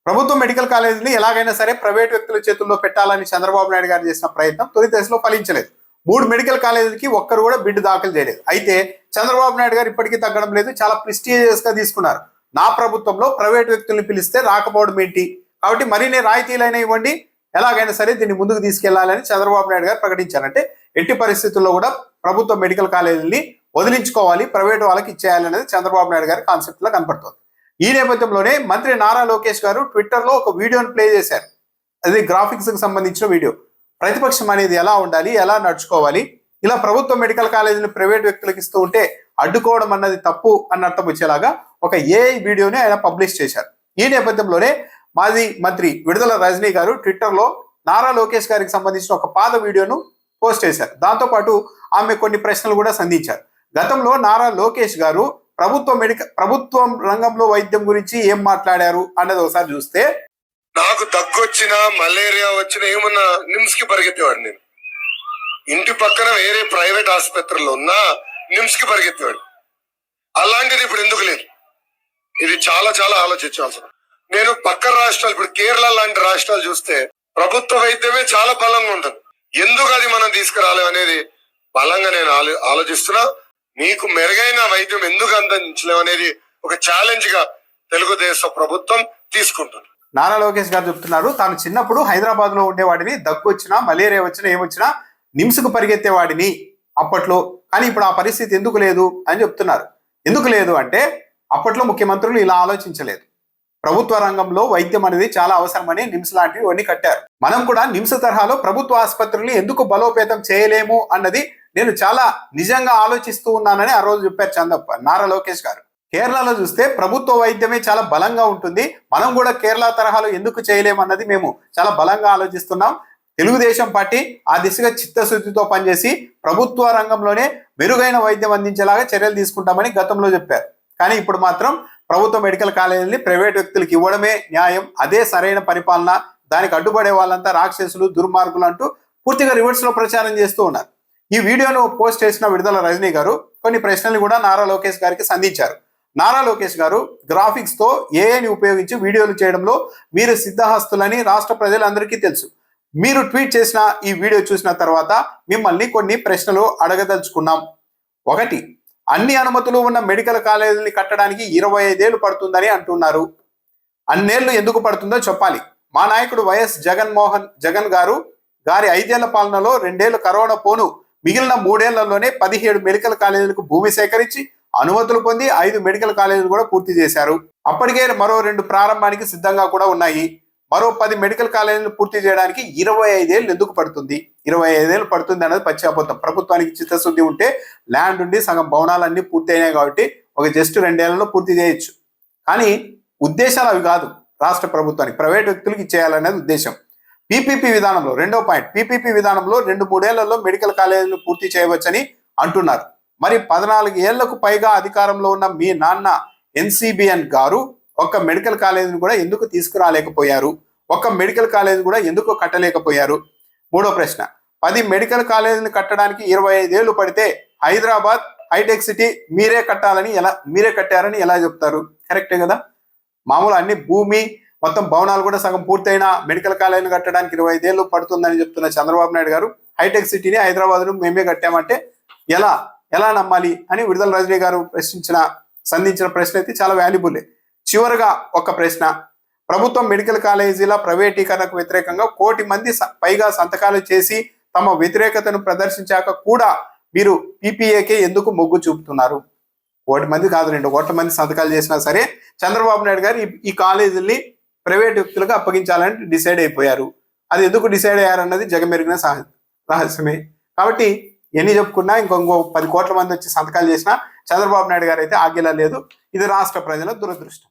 ప్రభుత్వ మెడికల్ కాలేజీని ఎలాగైనా సరే ప్రైవేట్ వ్యక్తుల చేతుల్లో పెట్టాలని చంద్రబాబు నాయుడు గారు చేసిన ప్రయత్నం తొలి దశలో ఫలించలేదు. 3 మెడికల్ కాలేజీలకి ఒక్కరు కూడా బిడ్ దాఖలు చేయలేదు. అయితే చంద్రబాబు నాయుడు గారు ఇప్పటికీ తగ్గడం లేదు. చాలా ప్రెస్టీజియస్ గా తీసుకున్నారు. నా ప్రభుత్వంలో ప్రైవేట్ వ్యక్తుల్ని పిలిస్తే రాకపోవడం ఏంటి, కాబట్టి మరిన్ని రాయితీలైనా ఇవ్వండి, ఎలాగైనా సరే దీన్ని ముందుకు తీసుకెళ్లాలని చంద్రబాబు నాయుడు గారు ప్రకటించారంటే ఎట్టి పరిస్థితుల్లో కూడా ప్రభుత్వ మెడికల్ కాలేజీని వదిలించుకోవాలి, ప్రైవేట్ వాళ్ళకి ఇచ్చేయాలనేది చంద్రబాబు నాయుడు గారి కాన్సెప్ట్ లా కనపడుతుంది. ఈ నేపథ్యంలోనే మంత్రి నారా లోకేష్ గారు ట్విట్టర్ లో ఒక వీడియోని ప్లే చేశారు. అది గ్రాఫిక్స్ కి సంబంధించిన వీడియో. ప్రతిపక్షం అనేది ఎలా ఉండాలి, ఎలా నడుచుకోవాలి, ఇలా ప్రభుత్వ మెడికల్ కాలేజీని ప్రైవేట్ వ్యక్తులకు ఇస్తూ ఉంటే అడ్డుకోవడం అన్నది తప్పు అన్న అర్థం వచ్చేలాగా ఒక ఏఐ వీడియోని ఆయన పబ్లిష్ చేశారు. ఈ నేపథ్యంలోనే మాజీ మంత్రి విడుదల రజనీ గారు ట్విట్టర్ లో నారా లోకేష్ గారికి సంబంధించిన ఒక పాత వీడియోను పోస్ట్ చేశారు. దాంతో పాటు ఆమె కొన్ని ప్రశ్నలు కూడా సంధించారు. గతంలో నారా లోకేష్ గారు ప్రభుత్వం రంగంలో వైద్యం గురించి ఏం మాట్లాడారు అన్నది ఒకసారి చూస్తే, నాకు దగ్గు వచ్చినా మలేరియా వచ్చినా ఏమన్నా నిమ్స్ కి పరిగెత్తేవాడు. నేను ఇంటి పక్కన వేరే ప్రైవేట్ ఆసుపత్రుల్లో ఉన్నా నిమ్స్ కి పరిగెత్తేవాడు. అలాంటిది ఇప్పుడు ఎందుకు లేదు? ఇది చాలా చాలా ఆలోచించాల్సిన. నేను పక్క రాష్ట్రాలు, ఇప్పుడు కేరళ లాంటి రాష్ట్రాలు చూస్తే ప్రభుత్వ వైద్యమే చాలా బలంగా ఉంటుంది. ఎందుకు అది మనం తీసుకురాలేం అనేది బలంగా నేను ఆలోచిస్తున్నా. మీకు మెరుగైన వైద్యం ఎందుకు అందించలేం అనేది ఒక ఛాలెంజ్ గా తెలుగుదేశం ప్రభుత్వం తీసుకుంటుంది. నారా లోకేష్ గారు చెప్తున్నారు, తాను చిన్నప్పుడు హైదరాబాద్ లో ఉండేవాడిని, దగ్గు వచ్చినా మలేరియా వచ్చినా ఏమొచ్చినా నిమ్స్ కు పరిగెత్తేవాడిని అప్పట్లో, కానీ ఇప్పుడు ఆ పరిస్థితి ఎందుకు లేదు అని చెప్తున్నారు. ఎందుకు లేదు అంటే అప్పట్లో ముఖ్యమంత్రులు ఇలా ఆలోచించలేదు. ప్రభుత్వ రంగంలో వైద్యం అనేది చాలా అవసరమని నిమ్స్ లాంటివి అన్ని కట్టారు. మనం కూడా నిమ్స్ తరహాలో ప్రభుత్వ ఆసుపత్రుల్ని ఎందుకు బలోపేతం చేయలేము అన్నది నేను చాలా నిజంగా ఆలోచిస్తూ ఉన్నానని ఆ రోజు చెప్పారు నారా లోకేష్ గారు. కేరళలో చూస్తే ప్రభుత్వ వైద్యమే చాలా బలంగా ఉంటుంది, మనం కూడా కేరళ తరహాలో ఎందుకు చేయలేమన్నది మేము చాలా బలంగా ఆలోచిస్తున్నాం. తెలుగుదేశం పార్టీ ఆ దిశగా చిత్తశుద్ధితో పనిచేసి ప్రభుత్వ రంగంలోనే మెరుగైన వైద్యం అందించేలాగా చర్యలు తీసుకుంటామని గతంలో చెప్పారు. కానీ ఇప్పుడు మాత్రం ప్రభుత్వ మెడికల్ కాలేజీని ప్రైవేట్ వ్యక్తులకు ఇవ్వడమే న్యాయం, అదే సరైన పరిపాలన, దానికి అడ్డుపడే వాళ్ళంతా రాక్షసులు, దుర్మార్గులు అంటూ పూర్తిగా రివర్స్ లో ప్రచారం చేస్తూ ఉన్నారు. ఈ వీడియోను పోస్ట్ చేసిన విడుదల రజనీ గారు కొన్ని ప్రశ్నలు కూడా నారా లోకేష్ గారికి సంధించారు. నారా లోకేష్ గారు గ్రాఫిక్స్ తో ఏఐని ఉపయోగించి వీడియోలు చేయడంలో మీరు సిద్ధహస్తులని రాష్ట్ర ప్రజలందరికీ తెలుసు. మీరు ట్వీట్ చేసిన ఈ వీడియో చూసిన తర్వాత మిమ్మల్ని కొన్ని ప్రశ్నలు అడగదలుచుకున్నాం. 1, అన్ని అనుమతులు ఉన్న మెడికల్ కాలేజీని కట్టడానికి 25 ఏళ్లు పడుతుందని అంటున్నారు. అన్నేళ్లు ఎందుకు పడుతుందో చెప్పాలి. మా నాయకుడు వైఎస్ జగన్ గారి 5 ఏళ్ల పాలనలో 2 ఏళ్లు కరోనా పోను, మిగిలిన 3 ఏళ్లలోనే 17 మెడికల్ కాలేజీలకు భూమి సేకరించి అనుమతులు పొంది 5 మెడికల్ కాలేజీలు కూడా పూర్తి చేశారు. అప్పటికే మరో 2 ప్రారంభానికి సిద్ధంగా కూడా ఉన్నాయి. మరో 10 మెడికల్ కాలేజీలు పూర్తి చేయడానికి 25 ఏళ్ళు ఎందుకు పడుతుంది? 25 ఏళ్ళు పడుతుంది అనేది పచ్చి అబద్ధం. ప్రభుత్వానికి చిత్తశుద్ధి ఉంటే ల్యాండ్ ఉండి సగం భవనాలన్నీ పూర్తి అయినాయి కాబట్టి ఒక జస్ట్ 2 ఏళ్లలో పూర్తి చేయొచ్చు. కానీ ఉద్దేశాలు అవి కాదు. రాష్ట్ర ప్రభుత్వానికి ప్రైవేట్ వ్యక్తులకు ఇచ్చేయాలనేది ఉద్దేశం. పీపీపీ విధానంలో రెండో పాయింట్, పీపీపీ విధానంలో 2-3 ఏళ్లలో మెడికల్ కాలేజీలు పూర్తి చేయవచ్చని అంటున్నారు. మరి 14 ఏళ్లకు పైగా అధికారంలో ఉన్న మీ నాన్న ఎన్సీబీఎన్ గారు ఒక్క మెడికల్ కాలేజీని కూడా ఎందుకు తీసుకురాలేకపోయారు? ఒక్క మెడికల్ కాలేజీ కూడా ఎందుకు కట్టలేకపోయారు? 3వ ప్రశ్న, 10 మెడికల్ కాలేజీని కట్టడానికి 25 ఏళ్లు పడితే హైదరాబాద్ హైటెక్ సిటీ మీరే కట్టారని ఎలా చెప్తారు? కరెక్టే కదా. మామూలు అన్ని భూమి మొత్తం భవనాలు కూడా సగం పూర్తయిన మెడికల్ కాలేజీని కట్టడానికి 25 ఏళ్ళు పడుతుందని చెప్తున్న చంద్రబాబు నాయుడు గారు హైటెక్ సిటీని హైదరాబాద్ను మేమే కట్టామంటే ఎలా నమ్మాలి అని విడుదల రజనీ గారు సంధించిన ప్రశ్న అయితే చాలా వాల్యుబుల్. చివరగా ఒక ప్రశ్న, ప్రభుత్వం మెడికల్ కాలేజీల ప్రైవేటీకరణకు వ్యతిరేకంగా 1 కోటి మంది పైగా సంతకాలు చేసి తమ వ్యతిరేకతను ప్రదర్శించాక కూడా మీరు పీపీఏకే ఎందుకు మొగ్గు చూపుతున్నారు? 1 కోటి మంది కాదు, 2 కోట్ల మంది సంతకాలు చేసినా సరే చంద్రబాబు నాయుడు గారు ఈ కాలేజీల్ని ప్రైవేట్ వ్యక్తులకు అప్పగించాలని డిసైడ్ అయిపోయారు. అది ఎందుకు డిసైడ్ అయ్యారన్నది జగమెరిగిన రహస్యమే. కాబట్టి ఎన్ని చెప్పుకున్నా ఇంకో 10 కోట్ల మంది వచ్చి సంతకాలు చేసినా చంద్రబాబు నాయుడు గారు అయితే ఆగేలా లేదు. ఇది రాష్ట్ర ప్రజల దురదృష్టం.